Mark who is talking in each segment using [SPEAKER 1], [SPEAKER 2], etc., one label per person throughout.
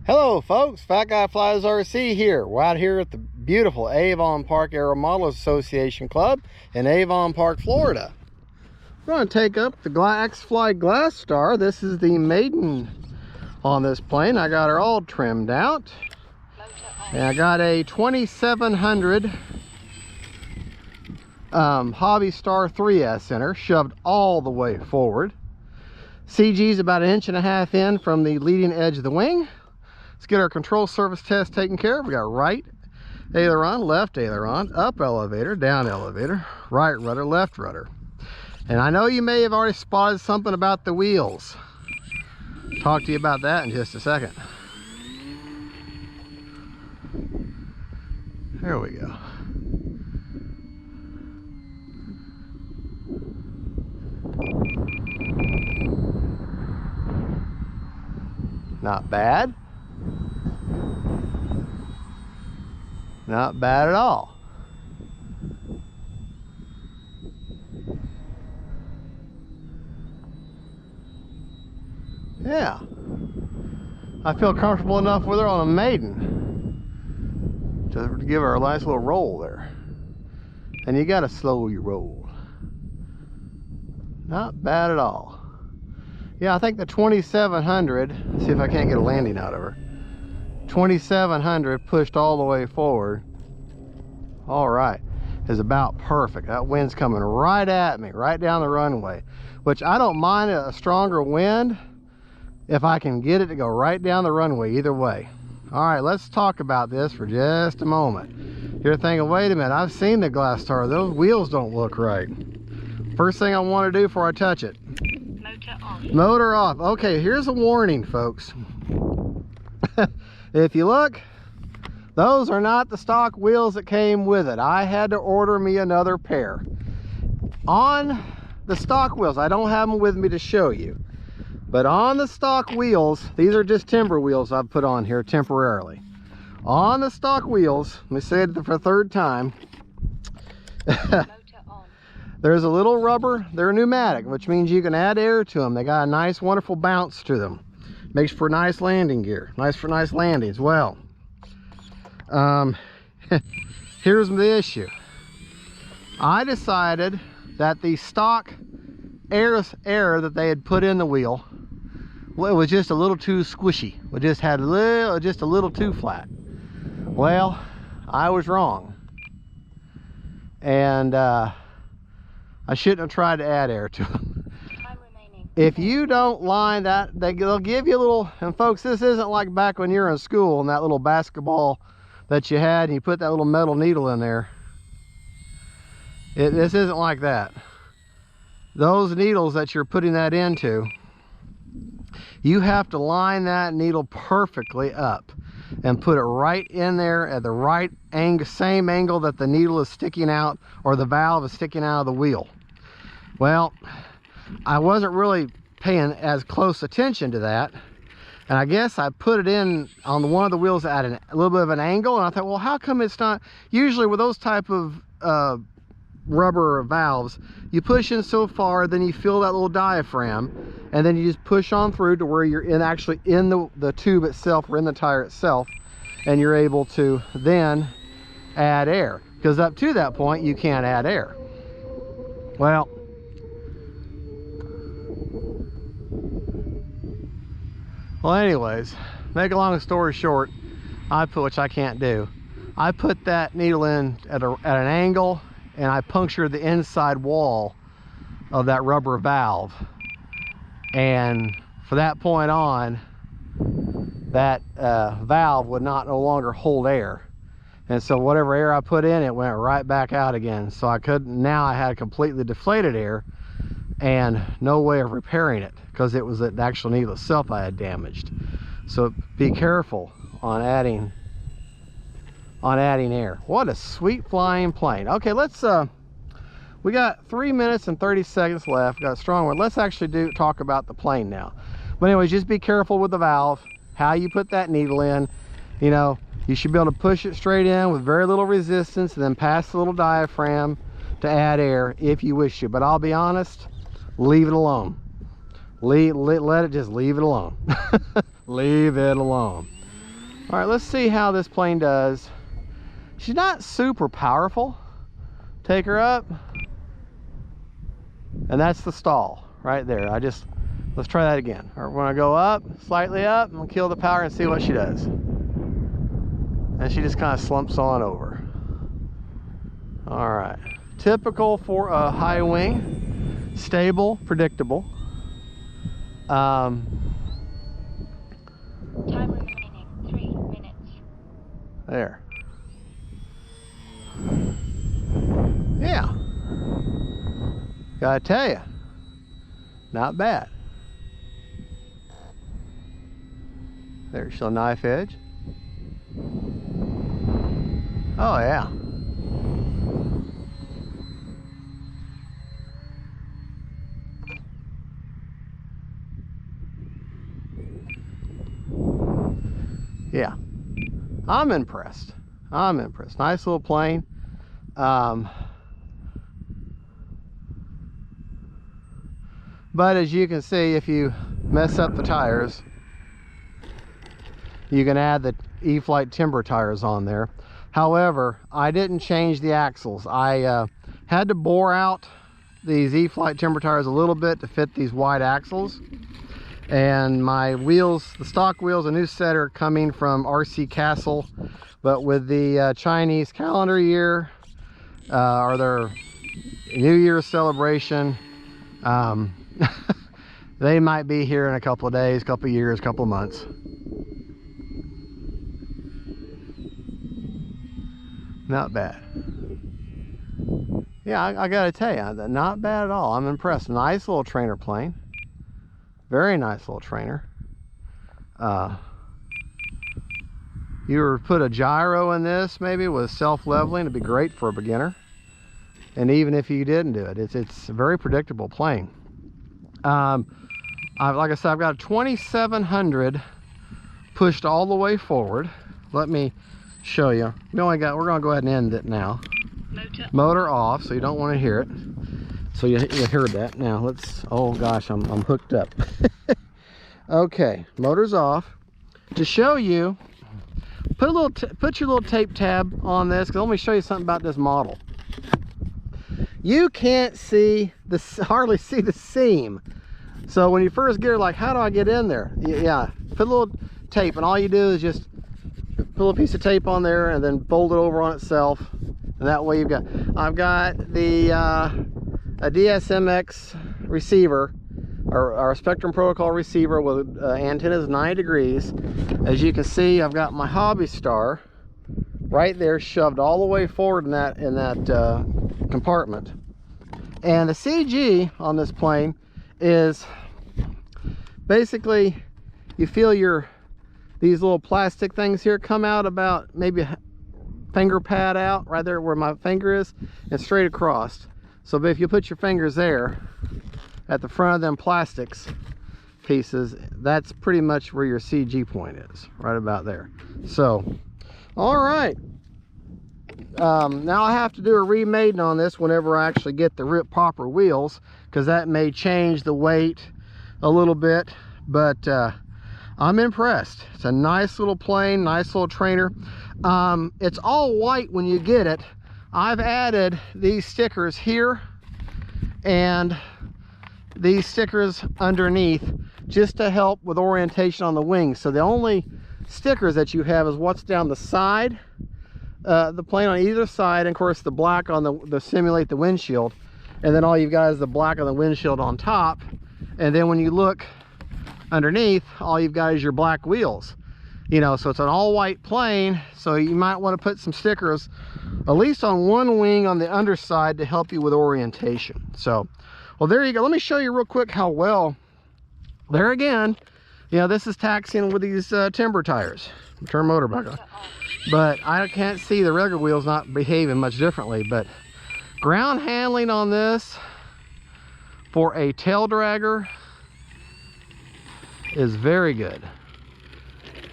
[SPEAKER 1] Hello folks, Fat Guy Flies RC here. We're out here at the beautiful Avon Park Aero Modelers Association Club in Avon Park, Florida. We're going to take up the Xfly Glastar. This is the Maiden on this plane. I got her all trimmed out. And I got a 2700 Hobby Star 3S in her, shoved all the way forward. CG is about 1.5 inches in from the leading edge of the wing. Let's get our control surface test taken care of. We got right aileron, left aileron, up elevator, down elevator, right rudder, left rudder. And I know you may have already spotted something about the wheels. Talk to you about that in just a second. There we go. Not bad. Not bad at all. Yeah. I feel comfortable enough with her on a Maiden to give her a nice little roll there. And you gotta slow your roll. Not bad at all. Yeah, I think the 2700, see if I can't get a landing out of her. 2700 pushed all the way forward. All right, is about perfect. That wind's coming right at me, right down the runway, which I don't mind a stronger wind if I can get it to go right down the runway either way. All right, let's talk about this for just a moment. You're thinking, wait a minute, I've seen the Glastar. Those wheels don't look right. First thing I want to do before I touch it.
[SPEAKER 2] Motor off.
[SPEAKER 1] Motor off. Okay, here's a warning, folks. If you look, those are not the stock wheels that came with it. I had to order me another pair. On the stock wheels, I don't have them with me to show you, but on the stock wheels, these are just timber wheels I've put on here temporarily. On the stock wheels, let me say it for the third time, there's a little rubber, they're pneumatic, which means you can add air to them. They got a nice, wonderful bounce to them. Makes for nice landing gear, nice for nice landings. Well, here's the issue. I decided that the stock air that they had put in the wheel, well, it was just a little too squishy. It just had just a little too flat. Well, I was wrong, and I shouldn't have tried to add air to them. If you don't line that, they'll give you a little, and folks, this isn't like back when you're in school and that little basketball that you had and you put that little metal needle in there. This isn't like that. Those needles that you're putting that into, you have to line that needle perfectly up and put it right in there at the right angle, same angle that the needle is sticking out or the valve is sticking out of the wheel. Well, I wasn't really paying as close attention to that, and I guess I put it in on one of the wheels at a little bit of an angle, and I thought, well, how come it's not? Usually with those type of rubber valves, you push in so far, then you feel that little diaphragm, and then you just push on through to where you're actually in the tube itself or in the tire itself, and you're able to then add air, because up to that point you can't add air. Well, anyways, make a long story short, which I can't do, I put that needle in at an angle, and I punctured the inside wall of that rubber valve. And from that point on, that valve would no longer hold air. And so whatever air I put in, it went right back out again. So now I had completely deflated air and no way of repairing it, because it was the actual needle itself I had damaged. So be careful on adding air. What a sweet flying plane. Okay, let's we got 3 minutes and 30 seconds left. Got a strong one. Let's actually talk about the plane now. But anyways, just be careful with the valve, how you put that needle in. You know, you should be able to push it straight in with very little resistance, and then pass the little diaphragm to add air if you wish to. But I'll be honest, leave it alone. Let it, just leave it alone. Leave it alone. All right, let's see how this plane does. She's not super powerful. Take her up. And that's the stall right there. Let's try that again. All right, we're gonna go up, slightly up, and we'll kill the power and see what she does. And she just kind of slumps on over. All right, typical for a high wing, stable, predictable.
[SPEAKER 2] Time remaining 3 minutes.
[SPEAKER 1] There. Yeah. Gotta tell you, not bad. There's a knife edge. Oh yeah. Yeah, I'm impressed. I'm impressed. Nice little plane. But as you can see, if you mess up the tires, you can add the Eflite Timber tires on there. However, I didn't change the axles. I had to bore out these Eflite Timber tires a little bit to fit these wide axles. And my wheels, the stock wheels, a new set are coming from RC Castle, but with the Chinese calendar year or their New Year's celebration, they might be here in a couple of days, couple of years, couple of months. Not bad. Yeah, I gotta tell you, not bad at all. I'm impressed. Nice little trainer plane. Very nice little trainer. You were put a gyro in this, maybe with self-leveling, it'd be great for a beginner. And even if you didn't do it, it's a very predictable plane. Like I said, I've got a 2700 pushed all the way forward. Let me show you. We're gonna go ahead and end it now. Motor off, so you don't want to hear it. So you heard that. Now let's, oh gosh, I'm hooked up. Okay, motor's off. To show you, put your little tape tab on this, because let me show you something about this model. You can't see hardly see the seam. So when you first get it, like, how do I get in there? Yeah, put a little tape, and all you do is just put a little piece of tape on there and then fold it over on itself. And that way I've got the a DSMX receiver, or a Spectrum Protocol receiver with antennas 9 degrees. As you can see, I've got my Hobby Star right there shoved all the way forward in that compartment. And the CG on this plane is basically, you feel these little plastic things here come out about maybe a finger pad out right there where my finger is, and straight across. So if you put your fingers there at the front of them plastics pieces, that's pretty much where your CG point is, right about there. So, all right. Now I have to do a remade on this whenever I actually get the proper wheels, because that may change the weight a little bit, but I'm impressed. It's a nice little plane, nice little trainer. It's all white when you get it. I've added these stickers here and these stickers underneath just to help with orientation on the wings. So the only stickers that you have is what's down the side, the plane on either side, and of course the black on the simulate the windshield, and then all you've got is the black on the windshield on top. And then when you look underneath, all you've got is your black wheels. You know, so it's an all white plane, so you might want to put some stickers at least on one wing on the underside to help you with orientation. So, well, there you go. Let me show you real quick how well, there again, you know, this is taxiing with these timber tires. Turn motor back on. But I can't see the regular wheels not behaving much differently. But ground handling on this for a tail dragger is very good.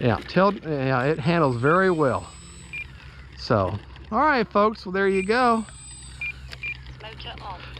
[SPEAKER 1] Yeah, it handles very well. So, all right, folks. Well, there you go.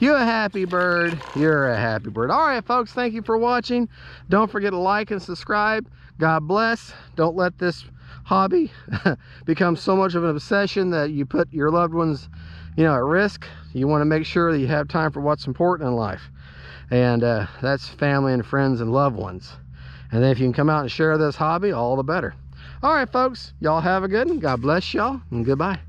[SPEAKER 1] You're a happy bird. You're a happy bird. All right, folks. Thank you for watching. Don't forget to like and subscribe. God bless. Don't let this hobby becomes so much of an obsession that you put your loved ones, you know, at risk. You want to make sure that you have time for what's important in life, and that's family and friends and loved ones. And then if you can come out and share this hobby, all the better. All right, folks, y'all have a good one. God bless y'all, and goodbye.